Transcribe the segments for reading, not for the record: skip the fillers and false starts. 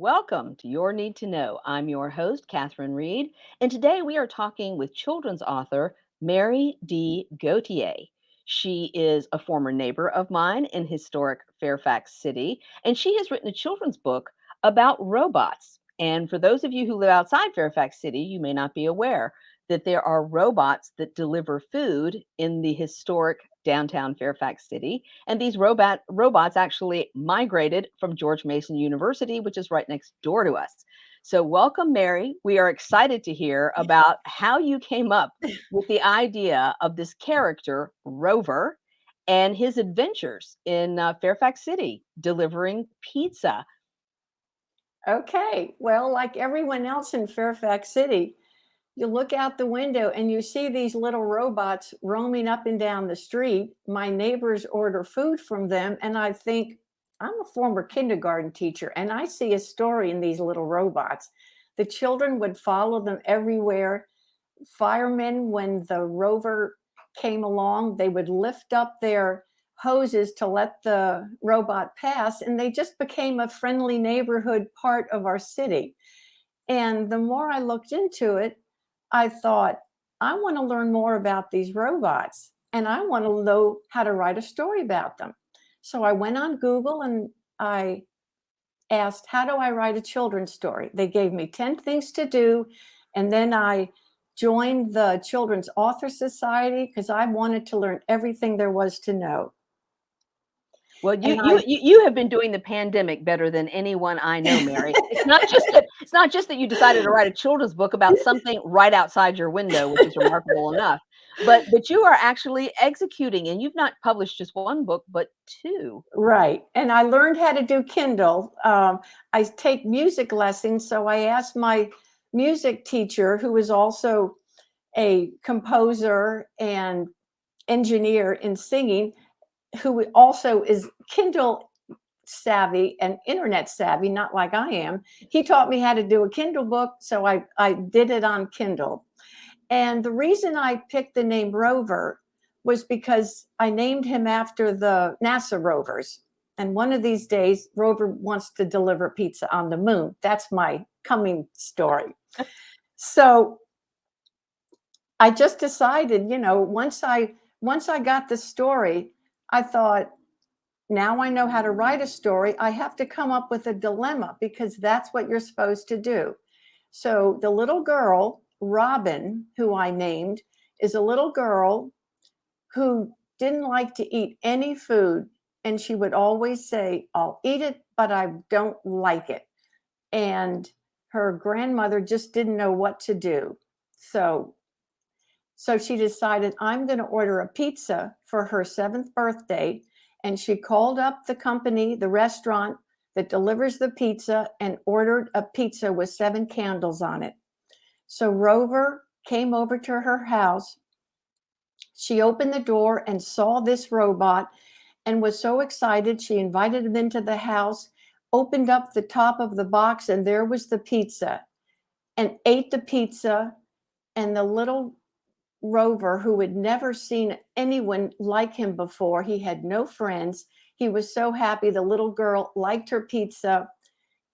Welcome to Your Need to Know. I'm your host, Catherine Reed, and today we are talking with children's author Mary D. Gauthier. She is a former neighbor of mine in historic Fairfax City, and she has written a children's book about robots. And for those of you who live outside Fairfax City, you may not be aware that there are robots that deliver food in the historic downtown Fairfax City. And these robots actually migrated from George Mason University, which is right next door to us. So, welcome, Mary. We are excited to hear about how you came up with the idea of this character, Rover, and his adventures in Fairfax City delivering pizza. Okay, well, like everyone else in Fairfax City, you look out the window and you see these little robots roaming up and down the street. My neighbors order food from them, and I think, I'm a former kindergarten teacher, and I see a story in these little robots. The children would follow them everywhere. Firemen, when the rover came along, they would lift up their hoses to let the robot pass, and they just became a friendly neighborhood part of our city. And the more I looked into it, I thought, I want to learn more about these robots and I want to know how to write a story about them. So I went on Google and I asked, how do I write a children's story? They gave me 10 things to do. And then I joined the Children's Author Society because I wanted to learn everything there was to know. Well, And I, you have been doing the pandemic better than anyone I know, Mary. It's not just that you decided to write a children's book about something right outside your window, which is remarkable enough, but you are actually executing, and you've not published just one book, but two. Right. And I learned how to do Kindle. I take music lessons. So I asked my music teacher, who is also a composer and engineer in singing, who also is Kindle savvy and internet savvy, not like I am. He taught me how to do a Kindle book. So I did it on Kindle. And the reason I picked the name Rover was because I named him after the NASA rovers. And one of these days, Rover wants to deliver pizza on the moon. That's my coming story. So I just decided, once I got the story, I thought, now I know how to write a story. I have to come up with a dilemma because that's what you're supposed to do. So the little girl, Robin, who I named, is a little girl who didn't like to eat any food. And she would always say, I'll eat it, but I don't like it. And her grandmother just didn't know what to do. So she decided, I'm going to order a pizza for her 7th birthday. And she called up the company, the restaurant that delivers the pizza, and ordered a pizza with 7 candles on it. So Rover came over to her house. She opened the door and saw this robot and was so excited. She invited him into the house, opened up the top of the box, and there was the pizza, and ate the pizza. And the little Rover, who had never seen anyone like him before, he had no friends. He was so happy. The little girl liked her pizza.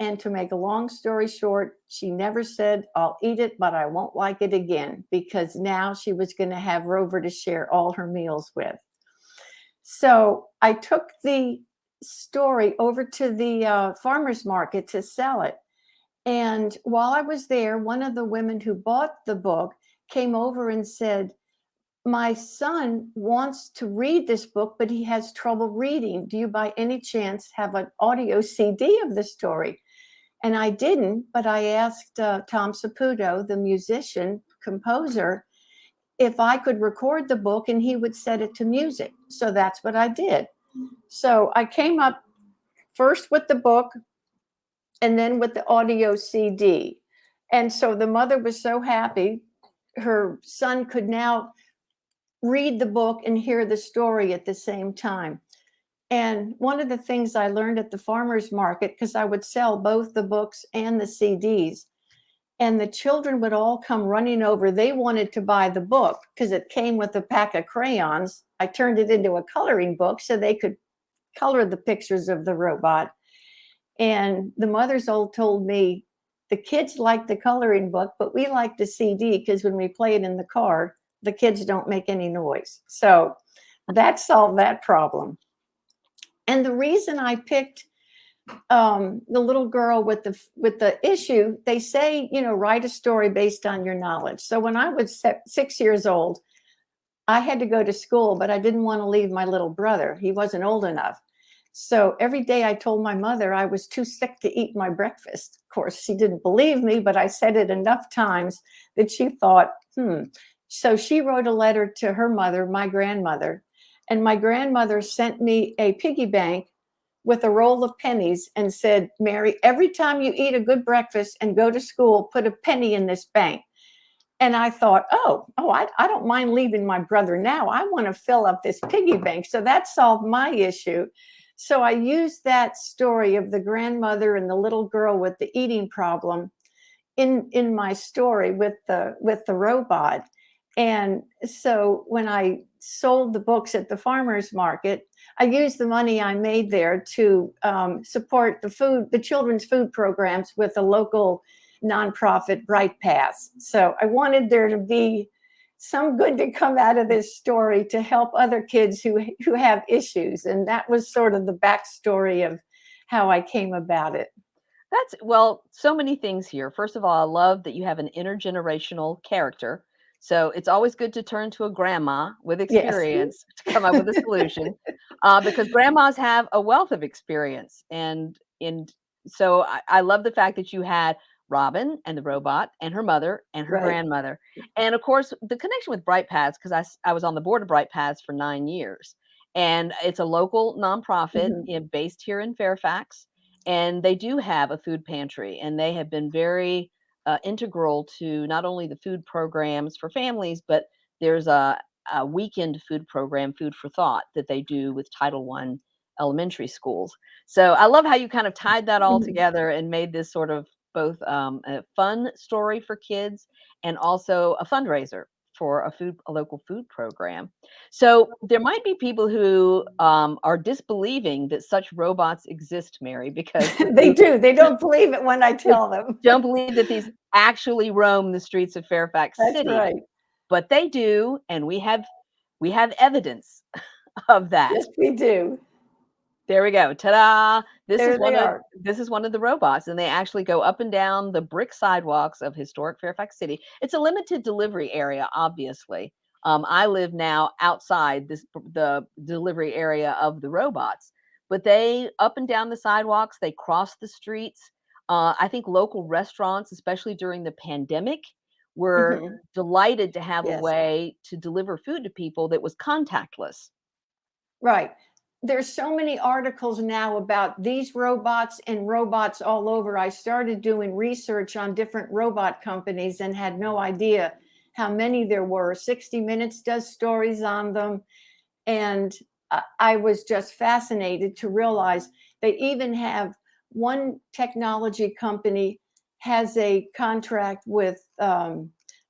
And to make a long story short, she never said, I'll eat it, but I won't like it again, because now she was going to have Rover to share all her meals with. So I took the story over to the farmer's market to sell it. And while I was there, one of the women who bought the book came over and said, my son wants to read this book, but he has trouble reading. Do you by any chance have an audio CD of the story? And I didn't, but I asked Tom Saputo, the musician, composer, if I could record the book and he would set it to music. So that's what I did. So I came up first with the book and then with the audio CD. And so the mother was so happy. Her son could now read the book and hear the story at the same time. And one of the things I learned at the farmer's market, because I would sell both the books and the CDs, and the children would all come running over. They wanted to buy the book because it came with a pack of crayons. I turned it into a coloring book so they could color the pictures of the robot. And the mothers all told me, the kids like the coloring book, but we like the CD because when we play it in the car, the kids don't make any noise. So that solved that problem. And the reason I picked the little girl with the issue, they say, write a story based on your knowledge. So when I was 6 years old, I had to go to school, but I didn't want to leave my little brother. He wasn't old enough. So every day I told my mother I was too sick to eat my breakfast. Of course, she didn't believe me, but I said it enough times that she thought, So she wrote a letter to her mother, my grandmother, and my grandmother sent me a piggy bank with a roll of pennies and said, Mary, every time you eat a good breakfast and go to school, put a penny in this bank. And I thought, I don't mind leaving my brother now. I want to fill up this piggy bank. So that solved my issue. So I used that story of the grandmother and the little girl with the eating problem in my story with the robot. And so when I sold the books at the farmers market, I used the money I made there to support the children's food programs with a local nonprofit, Bright Paths. So I wanted there to be some good to come out of this story to help other kids who have issues. And that was sort of the backstory of how I came about it. Well, so many things here. First of all, I love that you have an intergenerational character. So it's always good to turn to a grandma with Yes. experience to come up with a solution, because grandmas have a wealth of experience. And so I love the fact that you had Robin and the robot and her mother and her Right. grandmother. And of course, the connection with Bright Paths, because I was on the board of Bright Paths for 9 years. And it's a local nonprofit based here in Fairfax, and they do have a food pantry, and they have been very integral to not only the food programs for families, but there's a weekend food program, Food for Thought, that they do with Title I elementary schools. So I love how you kind of tied that all together and made this sort of both a fun story for kids and also a fundraiser for a local food program. So there might be people who are disbelieving that such robots exist, Mary, because They do. They don't believe it when I they tell them. don't believe that these actually roam the streets of Fairfax That's City, right. but they do, and we have evidence of that. Yes, we do. There we go. Ta-da! There they are. This is one of the robots, and they actually go up and down the brick sidewalks of historic Fairfax City. It's a limited delivery area, obviously. I live now outside the delivery area of the robots, but they up and down the sidewalks, they cross the streets. I think local restaurants, especially during the pandemic, were delighted to have a Yes. way to deliver food to people that was contactless. Right. There's so many articles now about these robots and robots all over. I started doing research on different robot companies and had no idea how many there were. 60 Minutes does stories on them. And I was just fascinated to realize they even have one technology company has a contract with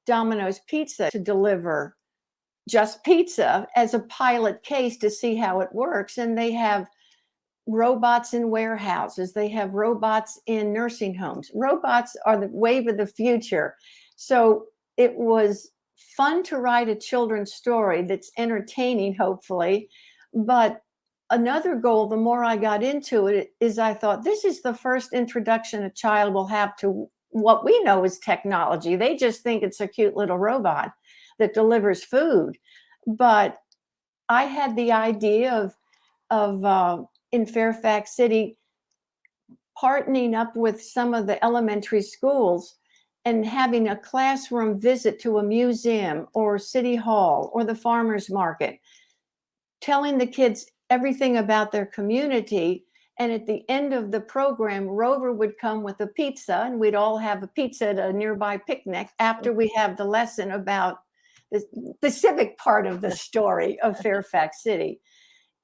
Domino's Pizza to deliver just pizza as a pilot case to see how it works. And they have robots in warehouses, they have robots in nursing homes. Robots are the wave of the future. So it was fun to write a children's story that's entertaining, hopefully. But another goal, the more I got into it, is I thought this is the first introduction a child will have to what we know as technology. They just think it's a cute little robot that delivers food. But I had the idea of in Fairfax City partnering up with some of the elementary schools and having a classroom visit to a museum or city hall or the farmers market, telling the kids everything about their community. And at the end of the program, Rover would come with a pizza, and we'd all have a pizza at a nearby picnic after we have the lesson about the civic part of the story of Fairfax City.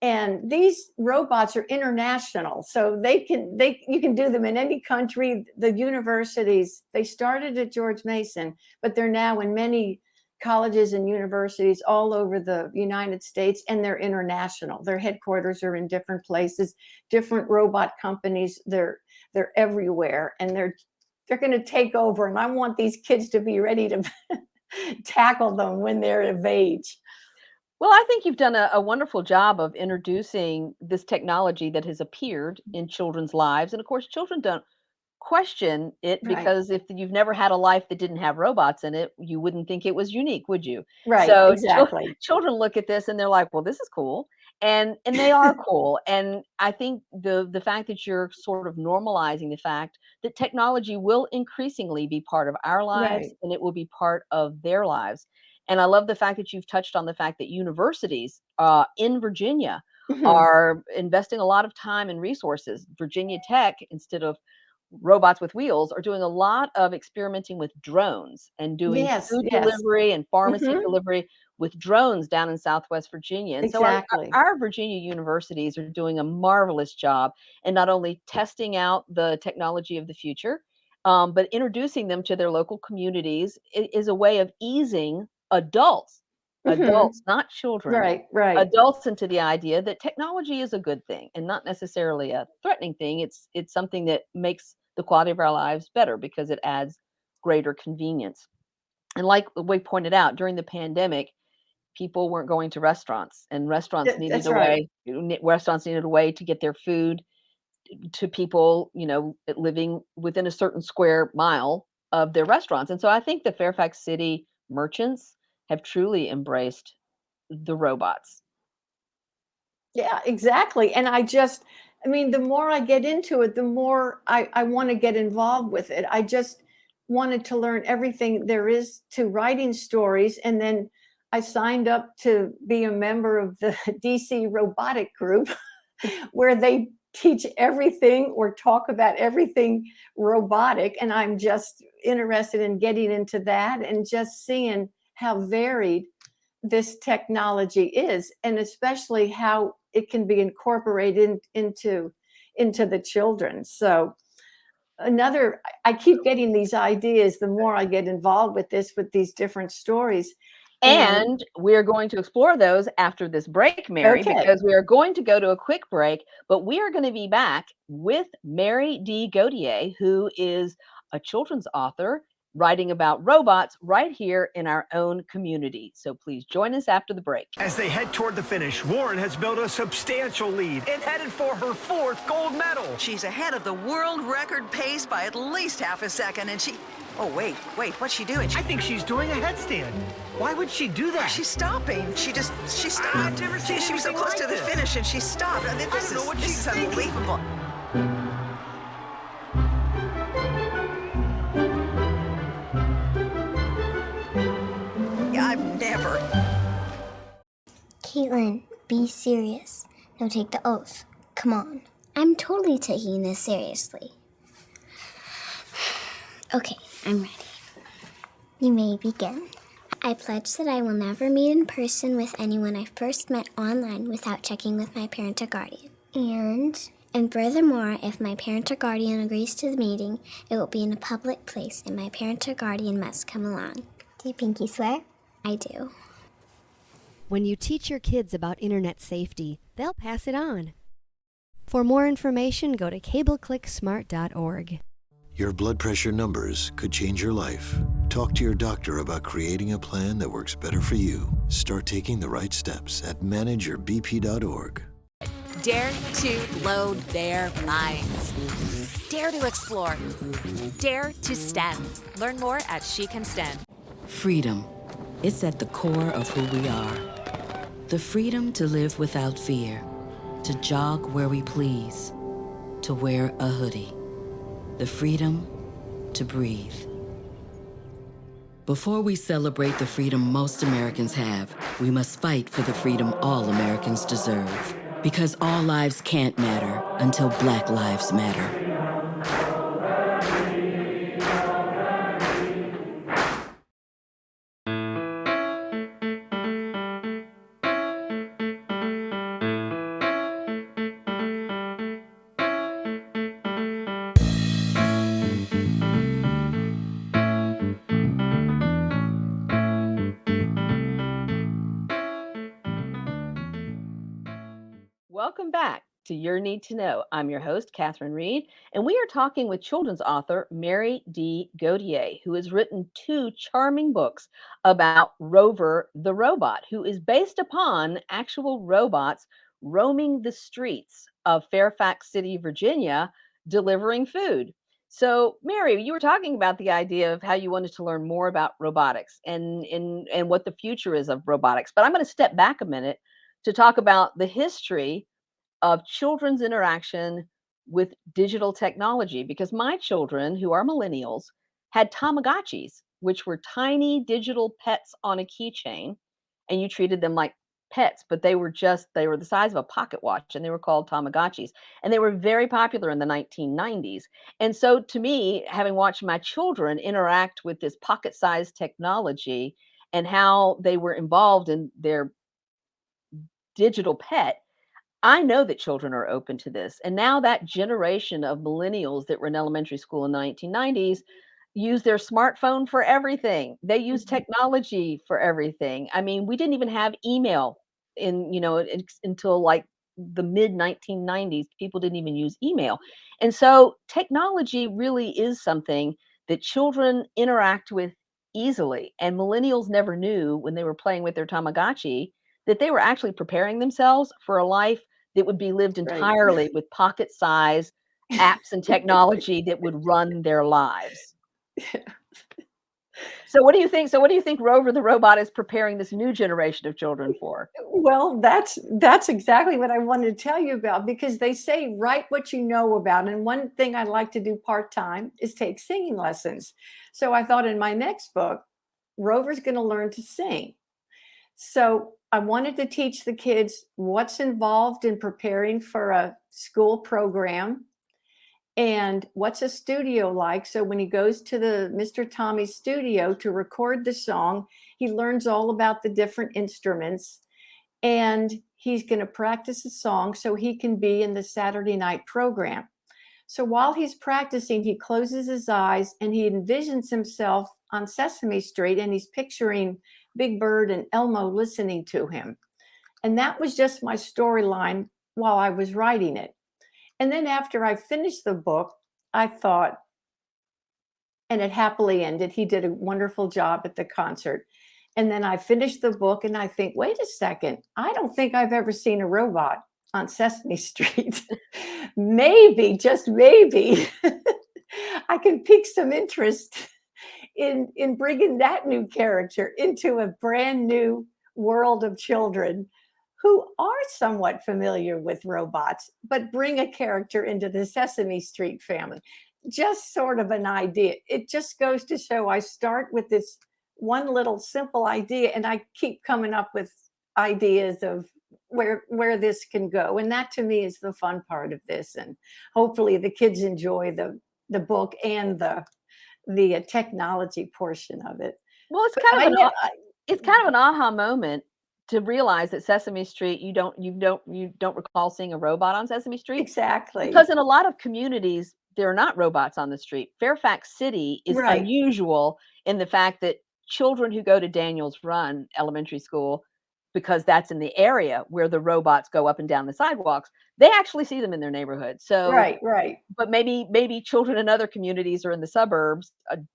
And these robots are international, so you can do them in any country. The universities, they started at George Mason, but they're now in many colleges and universities all over the United States, and they're international. Their headquarters are in different places, different robot companies. they're everywhere, and they're going to take over. And I want these kids to be ready to tackle them when they're of age. Well, I think you've done a wonderful job of introducing this technology that has appeared in children's lives. And of course, children don't question it Right. because if you've never had a life that didn't have robots in it, you wouldn't think it was unique, would you? Right. So Exactly. children look at this and they're like, "Well, this is cool." And they are cool. And I think the fact that you're sort of normalizing the fact that technology will increasingly be part of our lives Right. and it will be part of their lives. And I love the fact that you've touched on the fact that universities in Virginia Mhm. are investing a lot of time and resources. Virginia Tech, instead of robots with wheels, are doing a lot of experimenting with drones and doing Yes. food Yes. delivery and pharmacy Hmm. delivery with drones down in Southwest Virginia. And so Exactly. our Virginia universities are doing a marvelous job in not only testing out the technology of the future, but introducing them to their local communities is a way of easing Hmm. adults, not children, Right. Right. adults into the idea that technology is a good thing and not necessarily a threatening thing. It's something that makes the quality of our lives better because it adds greater convenience. And like we pointed out, during the pandemic, people weren't going to restaurants, and That's right. restaurants needed a way to get their food to people, living within a certain square mile of their restaurants. And so I think the Fairfax City merchants have truly embraced the robots. Yeah, exactly. And I mean, the more I get into it, the more I want to get involved with it. I just wanted to learn everything there is to writing stories. And then I signed up to be a member of the DC robotic group where they teach everything or talk about everything robotic. And I'm just interested in getting into that and just seeing how varied this technology is, and especially how it can be incorporated into the children. So another, I keep getting these ideas the more I get involved with this, with these different stories. And And we're going to explore those after this break, Mary, okay. because we are going to go to a quick break, but we are going to be back with Mary D. Gauthier, who is a children's author writing about robots right here in our own community. So please join us after the break. As they head toward the finish, Warren has built a substantial lead and headed for her 4th gold medal. She's ahead of the world record pace by at least half a second, and oh, wait, what's she doing? I think she's doing a headstand. Why would she do that? She's stopping. She stopped. I've never seen She was so anything close like to the this. finish, and she stopped. don't know what This she's is thinking. unbelievable. Yeah, I've never. Caitlin, be serious. Now take the oath. Come on. I'm totally taking this seriously. Okay, I'm ready. You may begin. I pledge that I will never meet in person with anyone I first met online without checking with my parent or guardian. And furthermore, if my parent or guardian agrees to the meeting, it will be in a public place and my parent or guardian must come along. Do you pinky swear? I do. When you teach your kids about internet safety, they'll pass it on. For more information, go to cableclicksmart.org. Your blood pressure numbers could change your life. Talk to your doctor about creating a plan that works better for you. Start taking the right steps at manageyourbp.org. Dare to load their minds. Dare to explore. Dare to STEM. Learn more at She Can STEM. Freedom. It's at the core of who we are. The freedom to live without fear, to jog where we please, to wear a hoodie. The freedom to breathe. Before we celebrate the freedom most Americans have, we must fight for the freedom all Americans deserve. Because all lives can't matter until Black lives matter. Welcome back to Your Need to Know. I'm your host, Catherine Reed, and we are talking with children's author Mary D. Gauthier, who has written two charming books about Rover the Robot, who is based upon actual robots roaming the streets of Fairfax City, Virginia, delivering food. So, Mary, you were talking about the idea of how you wanted to learn more about robotics and what the future is of robotics. But I'm going to step back a minute to talk about the history of children's interaction with digital technology because my children, who are millennials, had Tamagotchis, which were tiny digital pets on a keychain, and you treated them like pets, but they were the size of a pocket watch and they were called Tamagotchis. And they were very popular in the 1990s. And so to me, having watched my children interact with this pocket-sized technology and how they were involved in their digital pet, I know that children are open to this. And now that generation of millennials that were in elementary school in the 1990s use their smartphone for everything. They use technology for everything. I mean, we didn't even have email until like the mid 1990s. People didn't even use email. And so technology really is something that children interact with easily. And millennials never knew when they were playing with their Tamagotchi that they were actually preparing themselves for a life that would be lived Right. entirely with pocket size apps and technology that would run their lives. So what do you think? So what do you think Rover the Robot is preparing this new generation of children for? Well, that's exactly what I wanted to tell you about because they say write what you know about. And one thing I like to do part-time is take singing lessons. So I thought in my next book, Rover's going to learn to sing. So I wanted to teach the kids what's involved in preparing for a school program and what's a studio like. So when he goes to the Mr. Tommy's studio to record the song, he learns all about the different instruments and he's going to practice a song so he can be in the Saturday night program. So while he's practicing, he closes his eyes and he envisions himself on Sesame Street and he's picturing Big Bird and Elmo listening to him. And that was just my storyline while I was writing it. And then after I finished the book, I thought, and it happily ended. He did a wonderful job at the concert. And then I finished the book and I think, wait a second, I don't think I've ever seen a robot on Sesame Street. Maybe, just maybe, I can pique some interest in bringing that new character into a brand new world of children who are somewhat familiar with robots, but bring a character into the Sesame Street family. Just sort of an idea. It just goes to show I start with this one little simple idea and I keep coming up with ideas of where this can go. And that to me is the fun part of this. And hopefully the kids enjoy the book and the technology portion of it. Well, But I know, it's kind of an aha moment to realize that Sesame Street, you don't recall seeing a robot on Sesame Street exactly. because in a lot of communities there are not robots on the street. Fairfax City is Right. unusual in the fact that children who go to Daniels Run Elementary School, because that's in the area where the robots go up and down the sidewalks, they actually see them in their neighborhood. So Right. but maybe children in other communities or in the suburbs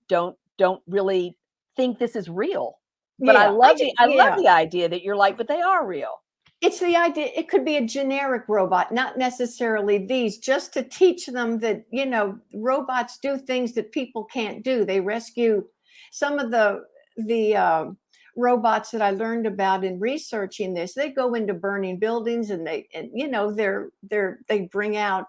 don't really think this is real. But I Yeah. love Yeah. the idea that you're like, but they are real. It's the idea. It could be a generic robot, not necessarily these, just to teach them that, robots do things that people can't do. They rescue some of the robots that I learned about in researching this. They go into burning buildings and they bring out,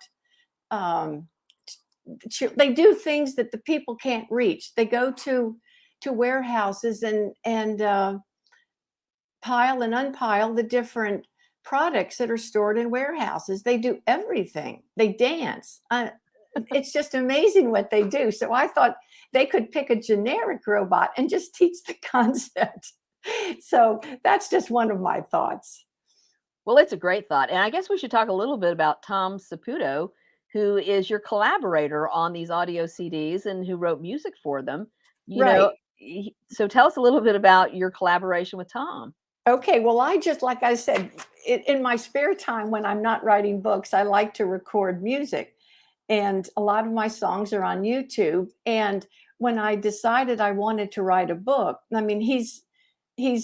they do things that the people can't reach. They go to warehouses and pile and unpile the different products that are stored in warehouses. They do everything. They dance. It's just amazing what they do. So I thought they could pick a generic robot and just teach the concept. So that's just one of my thoughts. Well, it's a great thought. And I guess we should talk a little bit about Tom Saputo, who is your collaborator on these audio CDs and who wrote music for them. Right. So tell us a little bit about your collaboration with Tom. Okay, well, I just, like I said, in my spare time when I'm not writing books, I like to record music. And a lot of my songs are on YouTube. And when I decided I wanted to write a book, I mean, he's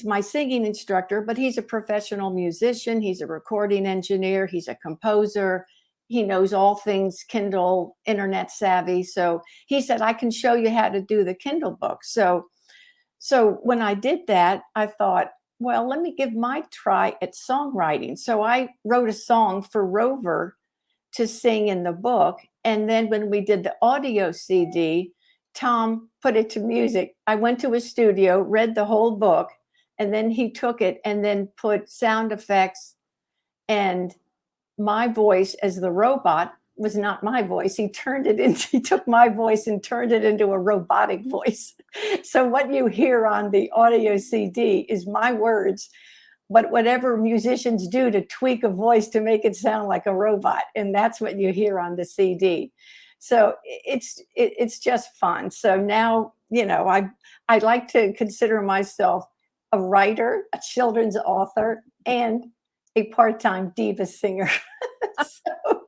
my singing instructor, but he's a professional musician, he's a recording engineer, he's a composer. He knows all things Kindle, internet savvy. So he said, I can show you how to do the Kindle book. So when I did that, I thought, well, let me give my try at songwriting. So I wrote a song for Rover to sing in the book. And then when we did the audio CD, Tom put it to music. I went to his studio, read the whole book, and then he took it and then put sound effects, and my voice as the robot was not my voice. He took my voice and turned it into a robotic voice. So what you hear on the audio CD is my words, but whatever musicians do to tweak a voice to make it sound like a robot. And that's what you hear on the CD. So it's just fun. So now, I like to consider myself a writer, a children's author, and a part-time diva singer. So,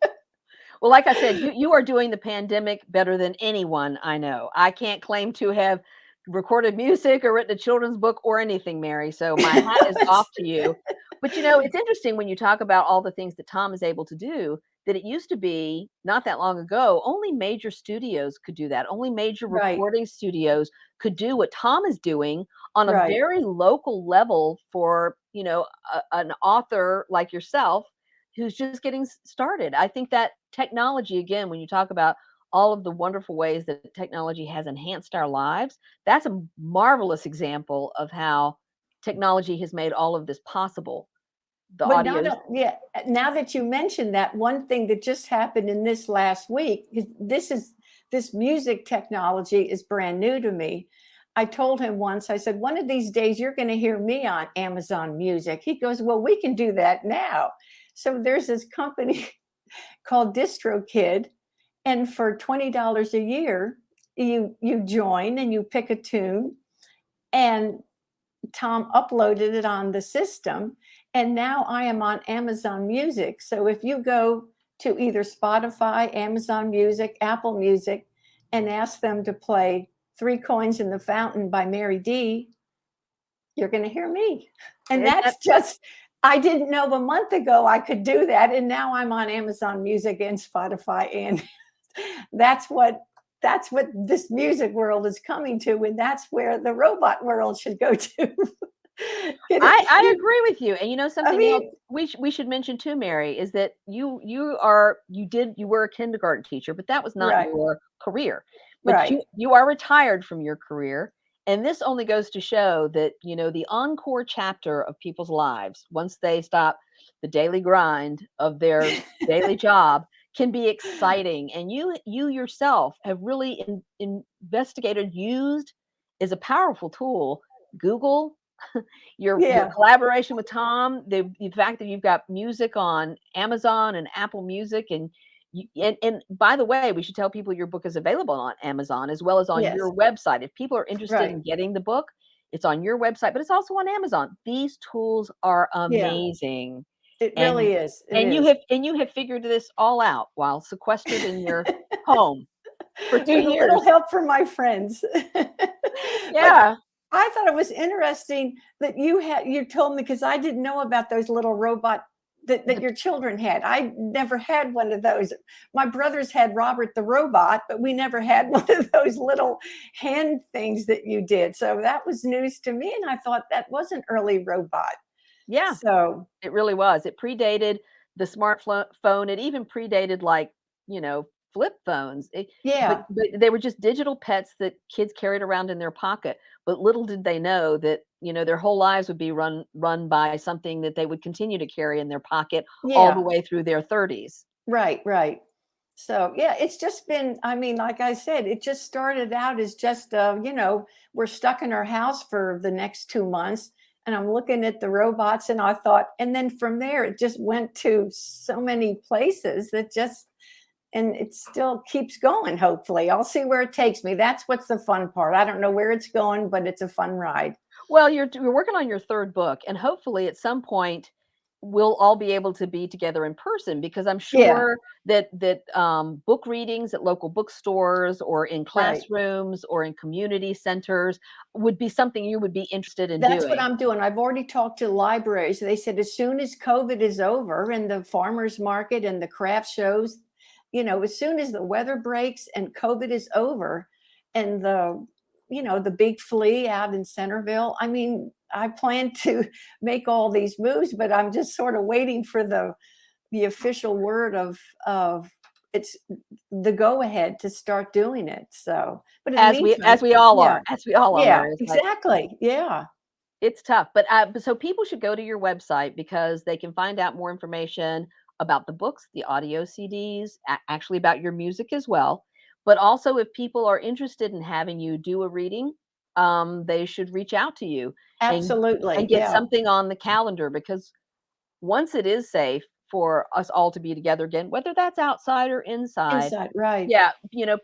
Well, like I said, you are doing the pandemic better than anyone I know. I can't claim to have recorded music or written a children's book or anything, Mary. So my hat is off to you. But it's interesting when you talk about all the things that Tom is able to do, that it used to be not that long ago, only major studios could do that. Only major right, recording studios could do what Tom is doing on a right. very local level for, an author like yourself who's just getting started. I think that technology, again, when you talk about all of the wonderful ways that technology has enhanced our lives, that's a marvelous example of how technology has made all of this possible. The But audios. yeah, now that you mentioned that, one thing that just happened in this last week, this music technology is brand new to me. I told him once, I said, one of these days you're going to hear me on Amazon Music. He goes, well, we can do that now. So there's this company called DistroKid, and for $20 a year, you join and you pick a tune, and Tom uploaded it on the system, and now I am on Amazon Music. So if you go to either Spotify, Amazon Music, Apple Music, and ask them to play Three Coins in the Fountain by Mary D, you're going to hear me. And that's just, I didn't know a month ago I could do that. And now I'm on Amazon Music and Spotify. And that's what this music world is coming to. And that's where the robot world should go to. I agree with you. And something else mean, we should mention too, Mary, is that you were a kindergarten teacher, but that was not right, your career. But right. you are retired from your career. And this only goes to show that, the encore chapter of people's lives, once they stop the daily grind of their daily job, can be exciting. And you yourself have really investigated, used as a powerful tool, Google, your Yeah. collaboration with Tom, the fact that you've got music on Amazon and Apple Music, and and by the way, we should tell people your book is available on Amazon as well as on Yes. your website. If people are interested Right. in getting the book, it's on your website, but it's also on Amazon. These tools are Yeah. amazing. It And really is. It and is. you have figured this all out while sequestered in your home for 2 With a years. little help from my friends. But Yeah. I thought it was interesting that you told me, because I didn't know about those little robot that your children had. I never had one of those. My brothers had Robert the Robot, but we never had one of those little hand things that you did. So that was news to me, and I thought that was an early robot. Yeah. So It really was. It predated the smartphone. It even predated, like, flip phones. But yeah, they were just digital pets that kids carried around in their pocket. But little did they know that, their whole lives would be run by something that they would continue to carry in their pocket all the yeah. way through their 30s. Right, right. So, yeah, it's just been, I mean, like I said, it just started out as just, we're stuck in our house for the next 2 months. And I'm looking at the robots, and I thought, and then from there, it just went to so many places and it still keeps going, hopefully. I'll see where it takes me. That's what's the fun part. I don't know where it's going, but it's a fun ride. Well, you're working on your third book, and hopefully at some point we'll all be able to be together in person because I'm Yeah, sure that book readings at local bookstores or in right. classrooms or in community centers would be something you would be interested in That's what doing. I'm doing. I've already talked to libraries. They said as soon as COVID is over and the farmers market and the craft shows, as soon as the weather breaks and COVID is over and the big flea out in Centerville, I mean, I plan to make all these moves, but I'm just sort of waiting for the official word of it's the go ahead to start doing it. So, but in the meantime, As we all yeah, are, as we all yeah, are. It's like exactly. Yeah. it's tough, but so people should go to your website because they can find out more information about the books, the audio CDs, actually about your music as well. But also, if people are interested in having you do a reading, they should reach out to you and Absolutely, get yeah. something on the calendar because once it is safe for us all to be together again, whether that's outside or inside, Inside, right. yeah,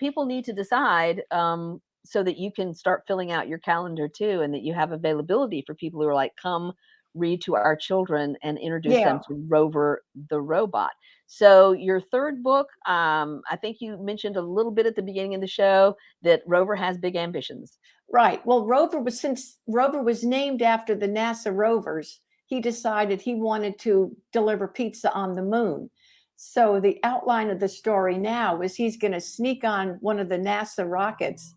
people need to decide, so that you can start filling out your calendar too, and that you have availability for people who are like, "Come read to our children," and introduce them Yeah, to Rover the Robot. So your third book, I think you mentioned a little bit at the beginning of the show that Rover has big ambitions. right. Well, since Rover was named after the NASA rovers, he decided he wanted to deliver pizza on the moon. So the outline of the story now is he's going to sneak on one of the NASA rockets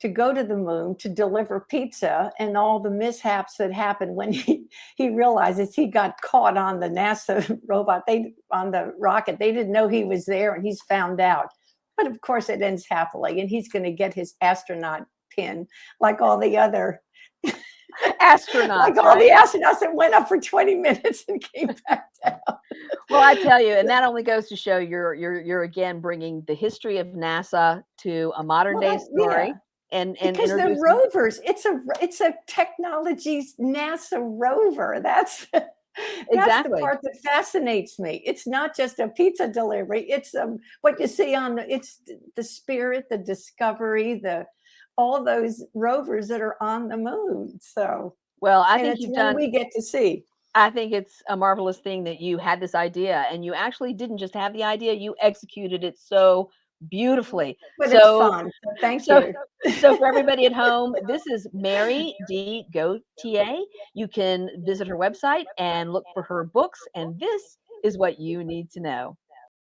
to go to the moon to deliver pizza and all the mishaps that happened when he realizes he got caught on the NASA robot. They on the rocket. They didn't know he was there and he's found out. But of course it ends happily and he's going to get his astronaut pin like all the other like Astronauts, all the right? astronauts that went up for 20 minutes and came back down. Well, I tell you, and that only goes to show you're again bringing the history of NASA to a modern Well, day yeah, story and because the introducing. rovers, it's a technology's NASA rover. That's the Exactly. part that fascinates me. It's not just a pizza delivery. It's what you see it's the Spirit, the Discovery, the all those rovers that are on the moon. So, Well, and it's one we get to see. I think it's a marvelous thing that you had this idea and you actually didn't just have the idea, you executed it so beautifully. But it's So fun. So thank so you. so for everybody at home, this is Mary D. Gauthier. You can visit her website and look for her books, and this is what you need to know.